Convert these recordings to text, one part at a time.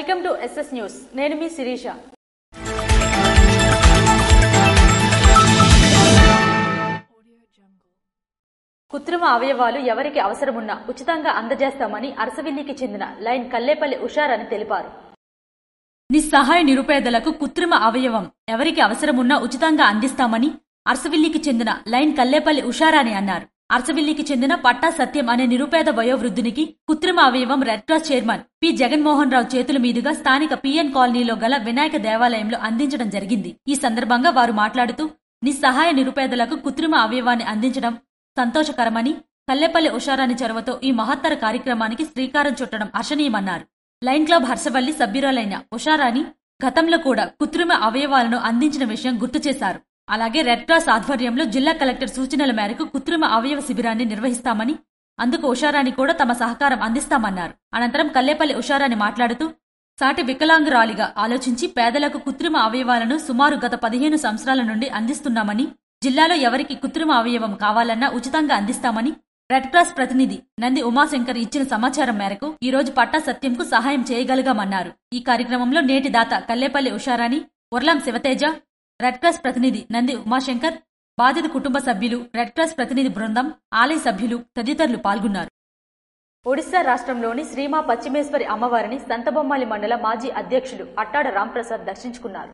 Welcome to SS news. నేను మీ శిరీష. కృత్రిమ అవయవాలు ఎవరికి అవసరమున్నా ఉచితంగా అందజేస్తామని అరసవిల్లికి చెందిన లైన్ కల్లేపల్లి ఉషారాణి తెలిపారు. నిస్సహాయ నిరుపేదలకు కృత్రిమ అవయవం ఎవరికి అవసరమున్నా ఉచితంగా అందిస్తామని అరసవిల్లికి చెందిన లైన్ కల్లేపల్లి ఉషారాణి అన్నారు. అరసవిల్లికి చెందిన పట్టా సత్యం అనే నిరుపేద వయోవృద్ధునికి కృత్రిమ అవయవం red cross chairman P Jaganmohan Rao చేతుల మీదుగా స్థానిక PN కాలనీలో గల వినాయక దేవాలయంలో అందించడం జరిగింది. ఈ సందర్భంగా వారు మాట్లాడుతూ నిస్సహాయ నిరుపేదలకు కృత్రిమ అవయవాన్ని అందించడం సంతోషకరమని, కల్లేపల్లి ఉషారాణి చొరవతో ఈ మహత్తర కార్యక్రమానికి శ్రీకారం చుట్టడం హర్షణీయమన్నారు. లయన్ క్లబ్ హర్షవల్లి సభ్యురాలైన ఉషారాణి గతంలో కూడా కృత్రిమ అవయవాలను అందించిన విషయం గుర్తు చేశారు. అలాగే రెడ్ క్రాస్ ఆధ్వర్యంలో జిల్లా కలెక్టర్ సూచనల మేరకు కృత్రిమ అవయవ శిబిరాన్ని నిర్వహిస్తామని, అందుకు ఉషారాణి కూడా తమ సహకారం అందిస్తామన్నారు. అనంతరం కల్లేపల్లి ఉషారాణి మాట్లాడుతూ సాటి వికలాంగురాలిగా ఆలోచించి పేదలకు కృత్రిమ అవయవాలను సుమారు గత 15 సంవత్సరాల నుండి అందిస్తున్నామని, జిల్లాలో ఎవరికి కృత్రిమ అవయవం కావాలన్నా ఉచితంగా అందిస్తామని రెడ్ క్రాస్ ప్రతినిధి నంది ఉమాశంకర్ ఇచ్చిన సమాచారం మేరకు ఈ రోజు పట్టా సత్యంకు సహాయం చేయగలిగామన్నారు. ఈ కార్యక్రమంలో నేటి దాత కల్లేపల్లి ఉషారాణి, ఉర్లాం శివతేజ, రెడ్ క్రాస్ ప్రతినిధి నంది ఉమాశంకర్, బాధిత కుటుంబ సభ్యులు, రెడ్ క్రాస్ ప్రతినిధి బృందం, ఆలయ సభ్యులు తదితరులు పాల్గొన్నారు. ఒడిశా రాష్ట్రంలోని శ్రీమా పశ్చిమేశ్వరి అమ్మవారిని సంతబొమ్మాలి మండల మాజీ అధ్యక్షులు అట్టాడ రాంప్రసాద్ దర్శించుకున్నారు.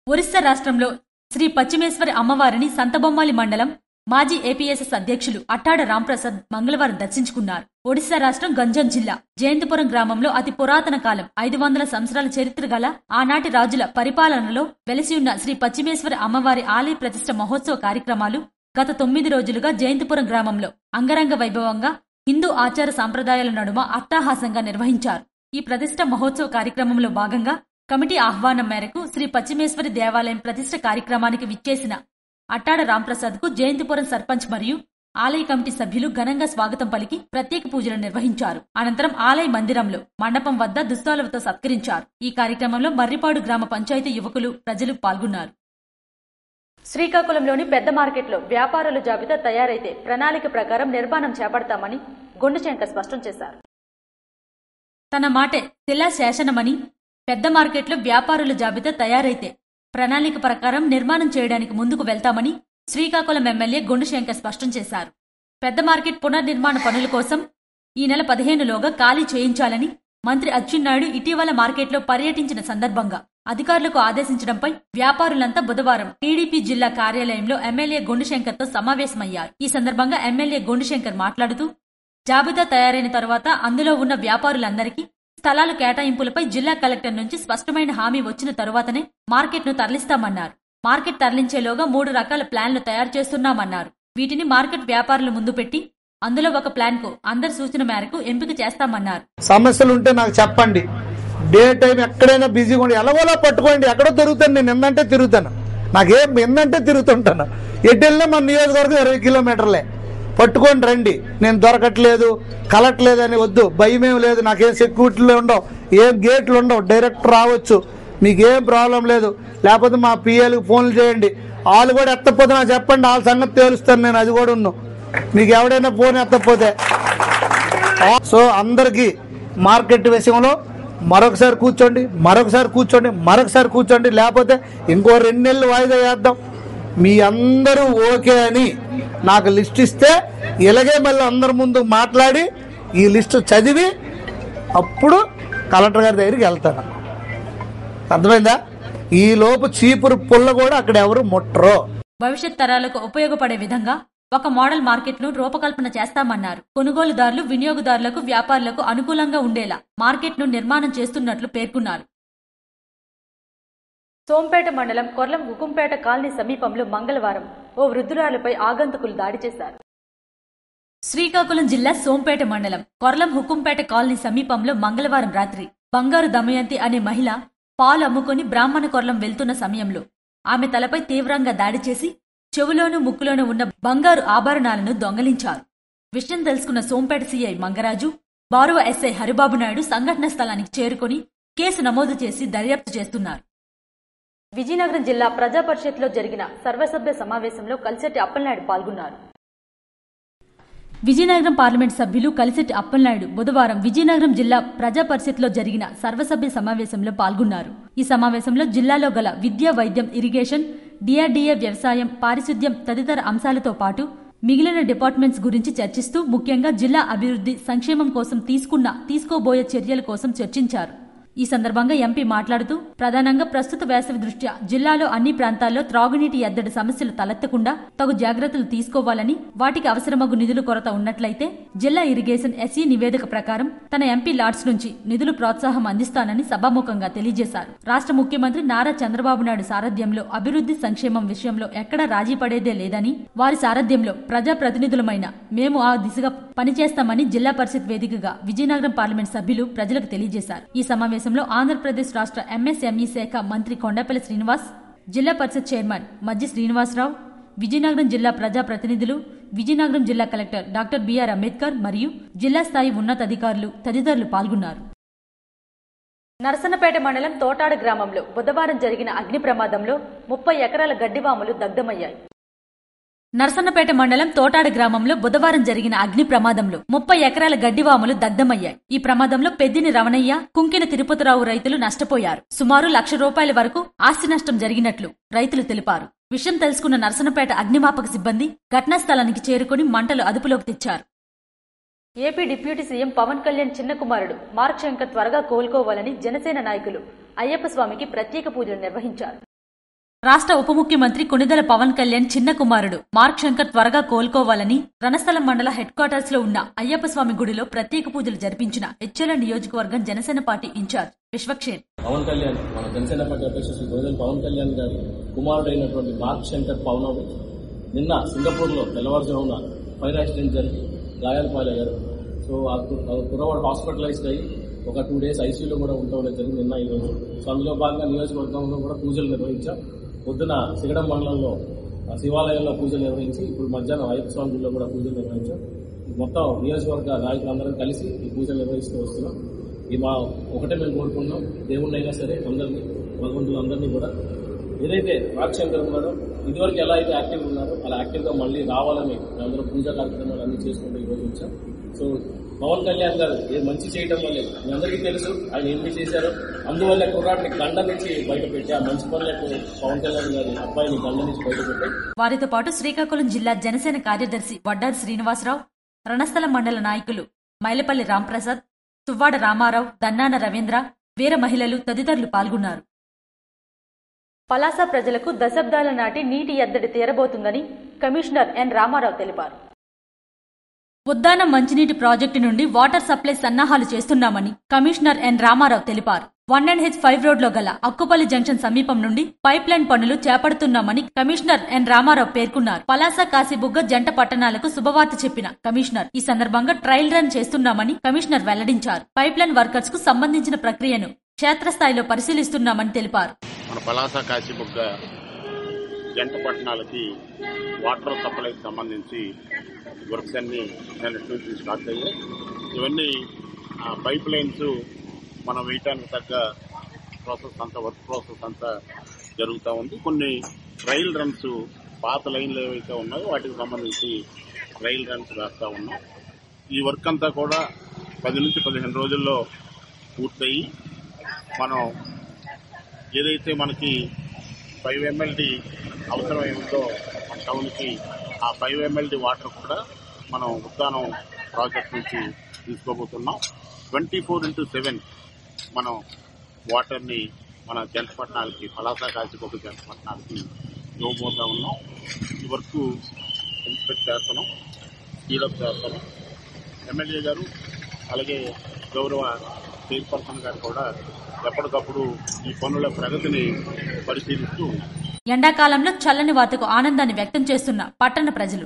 ఒడిశా రాష్ట్రంలో శ్రీ పశ్చిమేశ్వరి అమ్మవారిని సంతబొమ్మాలి మండలం మాజీ APSS అధ్యక్షులు అట్టాడ రాంప్రసాద్ మంగళవారం దర్శించుకున్నారు. ఒడిశా రాష్ట్రం గంజం జిల్లా జయంతిపురం గ్రామంలో అతి పురాతన కాలం 500 సంవత్సరాల చరిత్ర గల ఆనాటి రాజుల పరిపాలనలో వెలిసి ఉన్న శ్రీ పశ్చిమేశ్వరి అమ్మవారి ఆలయ ప్రతిష్ఠ మహోత్సవ కార్యక్రమాలు గత 9 రోజులుగా జయంతిపురం గ్రామంలో అంగరంగ వైభవంగా హిందూ ఆచార సంప్రదాయాల నడుమ అట్టహాసంగా నిర్వహించారు. ఈ ప్రతిష్ఠ మహోత్సవ కార్యక్రమంలో భాగంగా కమిటీ ఆహ్వానం మేరకు శ్రీ పశ్చిమేశ్వరి దేవాలయం ప్రతిష్ఠ కార్యక్రమానికి విచ్చేసిన అట్టాడ రాంప్రసాద్ కు జయంతిపురం సర్పంచ్ మరియు ఆలయ కమిటీ సభ్యులు ఘనంగా స్వాగతం పలికి ప్రత్యేక పూజలు నిర్వహించారు. అనంతరం ఆలయ మందిరంలో మండపం వద్ద దుస్తాలతో సత్కరించారు. ఈ కార్యక్రమంలో మర్రిపాడు గ్రామ పంచాయతీ యువకులు, ప్రజలు పాల్గొన్నారు. శ్రీకాకుళంలోని పెద్ద మార్కెట్లో వ్యాపారుల జాబితా తయారైతే ప్రణాళిక ప్రకారం నిర్మాణం చేపడతామని గుండుశంకర్ స్పష్టం చేశారు. తన మాటే శిలాశాసనమని, పెద్ద మార్కెట్లో వ్యాపారుల జాబితా తయారైతే ప్రణాళిక ప్రకారం నిర్మాణం చేయడానికి ముందుకు వెళ్తామని శ్రీకాకుళం ఎమ్మెల్యే గుండుశంకర్ స్పష్టం చేశారు. పెద్ద మార్కెట్ పునర్నిర్మాణ పనుల కోసం ఈ నెల 15లోగా ఖాళీ చేయించాలని మంత్రి అచ్చెన్నాయుడు ఇటీవల మార్కెట్లో పర్యటించిన సందర్భంగా అధికారులకు ఆదేశించడంపై వ్యాపారులంతా బుధవారం టీడీపీ జిల్లా కార్యాలయంలో ఎమ్మెల్యే గుండుశంకర్ తో సమావేశమయ్యారు. ఈ సందర్భంగా ఎమ్మెల్యే గుండుశంకర్ మాట్లాడుతూ జాబితా తయారైన తర్వాత అందులో ఉన్న వ్యాపారులందరికీ స్థలాల కేటాయింపులపై జిల్లా కలెక్టర్ నుంచి స్పష్టమైన హామీ వచ్చిన తరువాతనే మార్కెట్ను తరలిస్తామన్నారు. మార్కెట్ తరలించేలోగా 3 రకాల ప్లాన్లు తయారు చేస్తున్నామన్నారు. వీటిని మార్కెట్ వ్యాపారుల ముందు పెట్టి అందులో ఒక ప్లాన్ కు అందరి సూచన మేరకు ఎంపిక చేస్తామన్నారు. సమస్యలుంటే నాకు చెప్పండి. డే టైం ఎక్కడైనా బిజీగా ఉండి ఎలాగోలా పట్టుకోండి. ఎక్కడో తిరుగుతాను, నేను ఎందంటే తిరుగుతాను, నాకేం ఎందంటే తిరుగుతుంటాను. ఎటు వెళ్ళినా మన నియోజకవర్గం 20 కిలోమీటర్లే. పట్టుకొని రండి. నేను దొరకట్లేదు, కలట్లేదు అని వద్దు, భయమేం లేదు. నాకేం సెక్యూరిటీలు ఉండవు, ఏం గేట్లు ఉండవు, డైరెక్ట్ రావచ్చు, మీకేం ప్రాబ్లం లేదు. లేకపోతే మా పిఏలకు ఫోన్లు చేయండి, వాళ్ళు కూడా ఎత్తపోతే నాకు చెప్పండి, వాళ్ళ సంగతి తేలుస్తాను నేను. అది కూడా ఉన్నాను, మీకు ఎవడైనా ఫోన్ ఎత్తపోతే. సో అందరికీ మార్కెట్ విషయంలో మరొకసారి కూర్చోండి, మరొకసారి కూర్చోండి, లేకపోతే ఇంకో 2 నెలలు వాయిదా వేద్దాం. మీ అందరూ ఓకే అని నాకు లిస్ట్ ఇస్తే ఇలాగే మళ్ళీ అందరి ముందు మాట్లాడి ఈ లిస్టు చదివి అప్పుడు కలెక్టర్ గారి దగ్గరికి వెళ్తాను. అర్థమైందా? ఈ లోపు చీపురు పుల్ల కూడా అక్కడ ఎవరు ముట్టరు. భవిష్యత్ తరాలకు ఉపయోగపడే విధంగా ఒక మోడల్ మార్కెట్ ను రూపకల్పన చేస్తామన్నారు. కొనుగోలుదారులు, వినియోగదారులకు, వ్యాపారులకు అనుకూలంగా ఉండేలా మార్కెట్ ను నిర్మాణం చేస్తున్నట్లు పేర్కొన్నారు. సోంపేట మండలం కొర్లం హుకుంపేట కాలనీ సమీపంలో మంగళవారం ఓ వృద్ధురాలిపై ఆగంతకులు దాడి చేశారు. శ్రీకాకుళం జిల్లా సోంపేట మండలం కొర్లం హుకుంపేట కాలనీ సమీపంలో మంగళవారం రాత్రి బంగారు దమయంతి అనే మహిళ పాలు అమ్ముకుని బ్రాహ్మణ కొర్లం వెళ్తున్న సమయంలో ఆమె తలపై తీవ్రంగా దాడి చేసి చెవులోనూ ముక్కులోనూ ఉన్న బంగారు ఆభరణాలను దొంగలించారు. విషయం తెలుసుకున్న సోంపేట సీఐ మంగరాజు, బారువ ఎస్ఐ హరిబాబు నాయుడు సంఘటన స్థలానికి చేరుకుని కేసు నమోదు చేసి దర్యాప్తు చేస్తున్నారు. విజయనగరం జిల్లా ప్రజా పరిషత్లో జరిగిన సర్వసభ్య సమావేశంలో కలిసెట్టి అప్పలనాయుడు పాల్గొన్నారు. విజయనగరం పార్లమెంట్ సభ్యులు కలిశెట్టి అప్పలనాయుడు బుధవారం విజయనగరం జిల్లా ప్రజా పరిషత్లో జరిగిన సర్వసభ్య సమావేశంలో పాల్గొన్నారు. ఈ సమావేశంలో జిల్లాలో గల విద్య, వైద్యం, ఇరిగేషన్, డిఆర్డీఏ, వ్యవసాయం, పారిశుద్ధ్యం తదితర అంశాలతో పాటు మిగిలిన డిపార్ట్మెంట్స్ గురించి చర్చిస్తూ ముఖ్యంగా జిల్లా అభివృద్ధి, సంక్షేమం కోసం తీసుకోబోయే చర్యల కోసం చర్చించారు. ఈ సందర్భంగా ఎంపీ మాట్లాడుతూ ప్రధానంగా ప్రస్తుత వేసవి దృష్ట్యా జిల్లాలో అన్ని ప్రాంతాల్లో త్రాగునీటి ఎద్దడి సమస్యలు తలెత్తకుండా తగు జాగ్రత్తలు తీసుకోవాలని, వాటికి అవసరమగు నిధుల కొరత ఉన్నట్లయితే జిల్లా ఇరిగేషన్ ఎస్ఈ నివేదిక ప్రకారం తన ఎంపీ లాడ్స్ నుంచి నిధులు ప్రోత్సాహం అందిస్తానని సభాముఖంగా తెలియజేశారు. రాష్ట్ర ముఖ్యమంత్రి నారా చంద్రబాబు నాయుడు సారథ్యంలో అభివృద్ధి, సంక్షేమం విషయంలో ఎక్కడా రాజీ పడేదే లేదని, వారి సారథ్యంలో ప్రజాప్రతినిధులమైన మేము ఆ దిశగా పనిచేస్తామని జిల్లా పరిషత్ వేదికగా విజయనగరం పార్లమెంట్ సభ్యులు ప్రజలకు తెలియజేశారు. ఈ సమావేశంలో ఆంధ్రప్రదేశ్ రాష్ట్ర ఎంఎస్ఎంఈ శాఖ మంత్రి కొండపల్లి శ్రీనివాస్, జిల్లా పరిషత్ చైర్మన్ మజ్జి శ్రీనివాసరావు, విజయనగరం జిల్లా ప్రజా ప్రతినిధులు, విజయనగరం జిల్లా కలెక్టర్ డాక్టర్ బిఆర్ అంబేద్కర్ మరియు జిల్లా స్థాయి ఉన్నతాధికారులు తదితరులు పాల్గొన్నారు. నరసన్నపేట మండలం తోటాడు గ్రామంలో బుధవారం జరిగిన అగ్ని ప్రమాదంలో 30 ఎకరాల గడ్డివాములు దగ్ధమయ్యాయి. నరసన్నపేట మండలం తోటాడు గ్రామంలో బుధవారం జరిగిన అగ్ని ప్రమాదంలో 30 ఎకరాల గడ్డివాములు దగ్ధమయ్యాయి. ఈ ప్రమాదంలో పెద్దిని రమణయ్య, కుంకిన తిరుపతిరావు రైతులు నష్టపోయారు. సుమారు ₹1,00,000 వరకు ఆస్తి నష్టం జరిగినట్లు రైతులు తెలిపారు. విషయం తెలుసుకున్న నరసన్నపేట అగ్నిమాపక సిబ్బంది ఘటనా స్థలానికి చేరుకుని మంటలు అదుపులోకి తెచ్చారు. AP deputy CM Pawan Kalyan చిన్న కుమారుడు మార్క్ శంకర్ త్వరగా కోలుకోవాలని జనసేన నాయకులు అయ్యప్ప స్వామికి ప్రత్యేక పూజలు నిర్వహించారు. రాష్ట్ర ఉప ముఖ్యమంత్రి కొణిదెల పవన్ కళ్యాణ్ చిన్న కుమారుడు మార్క్ శంకర్ త్వరగా కోలుకోవాలని రణస్థలం మండల హెడ్ క్వార్టర్స్ లో ఉన్న అయ్యప్ప స్వామి గుడిలో ప్రత్యేక పూజలు జరిపించిన హెచ్ఎల్ నియోజకవర్గం జనసేన పార్టీ ఇన్ఛార్జ్ విశ్వక్షేణ్. పవన్ కళ్యాణ్ మన జనసేన పార్టీ అధ్యక్షుడు శ్రీ కొణిదెల పవన్ కళ్యాణ్ గారి కుమారుడైనటువంటి మార్క్ శంకర్ పవనోవిచ్ నిన్న సింగపూర్ లో తెల్లవారుజామున ఫైర్ యాక్సిడెంట్ జరిగి గాయాలు పాలయ్యారు. సో ఆ కుర్రవాడు హాస్పిటలైజ్డ్ అయ్యి ఒక 2 days ఐసీయూలో కూడా ఉండడం జరిగింది నిన్న ఈ రోజు. సో అందులో భాగంగా నియోజకవర్గంలో కూడా పూజలు నిర్వహించాం. పొద్దున సిగడం మండలంలో శివాలయంలో పూజలు నిర్వహించి ఇప్పుడు మధ్యాహ్నం అయ్యప్ప స్వామి గుడిలో కూడా పూజలు నిర్వహించాం. మొత్తం నియోజకవర్గ నాయకులందరం కలిసి ఈ పూజలు నిర్వహిస్తూ వస్తున్నాం. ఈ మా ఒకటే మేము కోరుకుంటున్నాం, దేవుణ్ణైనా సరే అందరినీ, భగవంతులందరినీ కూడా ఏదైతే మార్క్ శంకర్ ఉన్నారో ఇదివరకు ఎలా అయితే యాక్టివ్ ఉన్నారో అలా యాక్టివ్గా మళ్ళీ రావాలని మేమందరం పూజా కార్యక్రమాలు అన్ని చేసుకుంటూ ఈరోజు వచ్చాం. సో పవన్ కళ్యాణ్ గారు మంచి చేయడం వల్లే మీ అందరికీ తెలుసు ఆయన ఏమి చేశారో, అందువల్ల కుర్రాడిని గండ నుంచి బయటపెట్టి ఆ మంచి పనులకు పవన్ కళ్యాణ్ గారి అబ్బాయిని గండ నుంచి బయటపెట్టారు. వారితో పాటు శ్రీకాకుళం జిల్లా జనసేన కార్యదర్శి వడ్డాది శ్రీనివాసరావు, రణస్థలం మండల నాయకులు మైలపల్లి రాంప్రసాద్, తువ్వాడ రామారావు, దన్నాన రవీంద్ర, వీర మహిళలు తదితరులు పాల్గొన్నారు. పలాస ప్రజలకు దశాబ్దాల నాటి నీటి ఎద్దడి తీరబోతుందని కమిషనర్ ఎన్ రామారావు తెలిపారు. ఉద్దానం మంచినీటి ప్రాజెక్టు నుండి వాటర్ సప్లై సన్నాహాలు చేస్తున్నామని కమిషనర్ ఎన్ రామారావు తెలిపారు. 1NH5 రోడ్లో గల అక్కుపల్లి జంక్షన్ సమీపం నుండి పైప్ లైన్ పనులు చేపడుతున్నామని కమిషనర్ ఎన్ రామారావు పేర్కొన్నారు. పలాస, కాశీబుగ్గ జంట పట్టణాలకు శుభవార్త చెప్పిన కమిషనర్ ఈ సందర్భంగా ట్రయల్ రన్ చేస్తున్నామని కమిషనర్ వెల్లడించారు. పైప్ లైన్ వర్కర్స్ కు సంబంధించిన ప్రక్రియను క్షేత్రస్థాయిలో పరిశీలిస్తున్నామని తెలిపారు. మన పలాస, కాశీబుగ్గ జంట పట్టణాలకి వాటర్ సప్లైకి సంబంధించి వర్క్స్ అన్ని నుంచి స్టార్ట్ అయ్యాయి. ఇవన్నీ పైప్ లైన్స్ మనం వేయటానికి తగ్గ వర్క్ ప్రాసెస్ అంతా జరుగుతూ ఉంది. కొన్ని ట్రయల్ రన్స్ పాత లైన్లు ఏవైతే ఉన్నాయో వాటికి సంబంధించి ట్రయల్ రన్స్ వేస్తూ ఉన్నాం. ఈ వర్క్ అంతా కూడా 10 నుంచి 15 రోజుల్లో పూర్తయి మనం ఏదైతే మనకి 5 MLD అవసరమైందో మన టౌన్కి ఆ 5 MLD వాటర్ కూడా మనం ఉద్దానం ప్రాజెక్ట్ నుంచి తీసుకోబోతున్నాం. 24/7 మనం వాటర్ని మన జంట పట్టణాలకి, పలాస, కాశీబుగ్గ జంట పట్టణాలకి ఇవ్వబోతా ఉన్నాం. ఈ వర్క్ ఇన్స్పెక్ట్ చేస్తున్నాం, స్పీడప్ చేస్తున్నాం. ఎమ్మెల్యే గారు అలాగే గౌరవ చైర్పర్సన్ గారు కూడా ఎప్పటికప్పుడు ఈ పనుల ప్రగతిని పరిశీలిస్తూ ఎండాకాలంలో చల్లని వార్తకు ఆనందాన్ని వ్యక్తం చేస్తున్న పట్టణ ప్రజలు.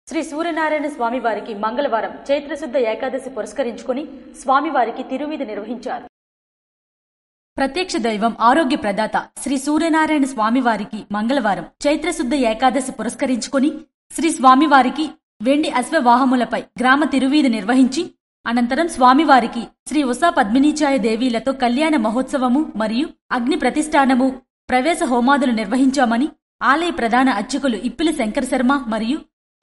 శ్రీ సూర్యనారాయణ స్వామివారికి మంగళవారం చైత్రశుద్ధ ఏకాదశి పురస్కరించుకుని స్వామివారికి తిరువీధి నిర్వహించారు. ప్రత్యక్ష దైవం, ఆరోగ్య ప్రదాత శ్రీ సూర్యనారాయణ స్వామివారికి మంగళవారం చైత్రశుద్ధ ఏకాదశి పురస్కరించుకుని శ్రీ స్వామివారికి వెండి అశ్వవాహములపై గ్రామ తిరువీధి నిర్వహించి అనంతరం స్వామివారికి శ్రీ ఉషా పద్మినీచాయ దేవీలతో కళ్యాణ మహోత్సవము మరియు అగ్ని ప్రతిష్ఠానము, ప్రవేశ హోమాదులు నిర్వహించామని ఆలయ ప్రధాన అర్చకులు ఇప్పిలి శంకర శర్మ మరియు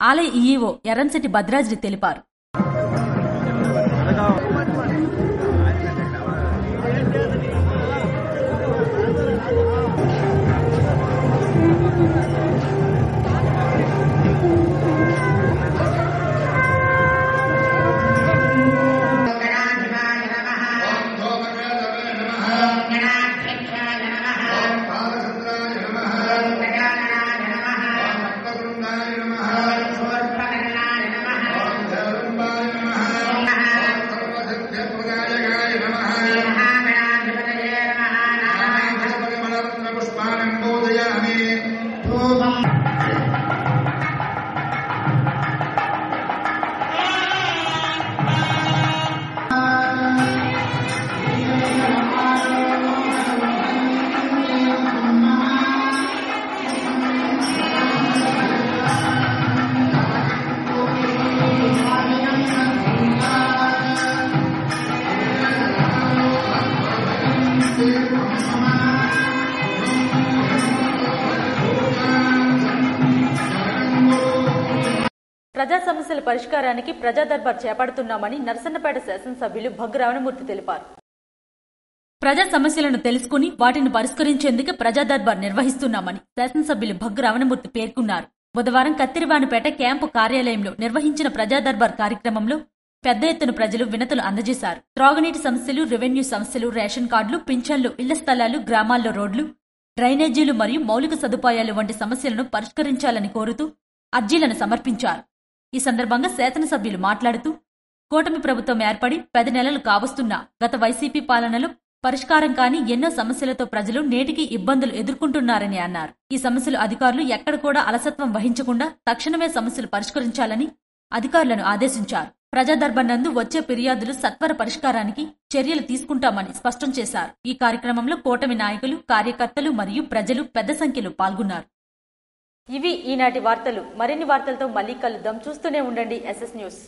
ఆలయ ఈఈఓ ఎర్రంశెట్టి భద్రాద్రి తెలిపారు. ప్రజా సమస్యల పరిష్కారానికి ప్రజా దర్బార్ చేపడుతున్నామని నరసన్నపేట శాసనసభ్యులు భగ్గు రమణమూర్తి తెలిపారు. ప్రజా సమస్యలను తెలుసుకుని వాటిని పరిష్కరించేందుకు ప్రజా దర్బార్ నిర్వహిస్తున్నామని శాసనసభ్యులు భగ్గు రమణమూర్తి పేర్కొన్నారు. బుధవారం కత్తిరివానిపేట క్యాంపు కార్యాలయంలో నిర్వహించిన ప్రజా దర్బార్ కార్యక్రమంలో పెద్ద ఎత్తున ప్రజలు వినతులు అందజేశారు. త్రాగునీటి సమస్యలు, రెవెన్యూ సమస్యలు, రేషన్ కార్డులు, పింఛన్లు, ఇళ్ల స్థలాలు, గ్రామాల్లో రోడ్లు, డ్రైనేజీలు మరియు మౌలిక సదుపాయాలు వంటి సమస్యలను పరిష్కరించాలని కోరుతూ అర్జీలను సమర్పించారు. ఈ సందర్భంగా శాసనసభ్యులు మాట్లాడుతూ కూటమి ప్రభుత్వం ఏర్పడి 10 నెలలు కావస్తున్నా గత వైసీపీ పాలనలో పరిష్కారం కాని ఎన్నో సమస్యలతో ప్రజలు నేటికి ఇబ్బందులు ఎదుర్కొంటున్నారని అన్నారు. ఈ సమస్యలు అధికారులు ఎక్కడ కూడా అలసత్వం వహించకుండా తక్షణమే సమస్యలు పరిష్కరించాలని అధికారులను ఆదేశించారు. ప్రజా దర్బార్ నందు వచ్చే ఫిర్యాదులు సత్వర పరిష్కారానికి చర్యలు తీసుకుంటామని స్పష్టం చేశారు. ఈ కార్యక్రమంలో కూటమి నాయకులు, కార్యకర్తలు మరియు ప్రజలు పెద్ద సంఖ్యలో పాల్గొన్నారు. ఇవి ఈనాటి వార్తలు. మరిన్ని వార్తలతో మళ్ళీ కలుద్దాం. చూస్తూనే ఉండండి SS న్యూస్.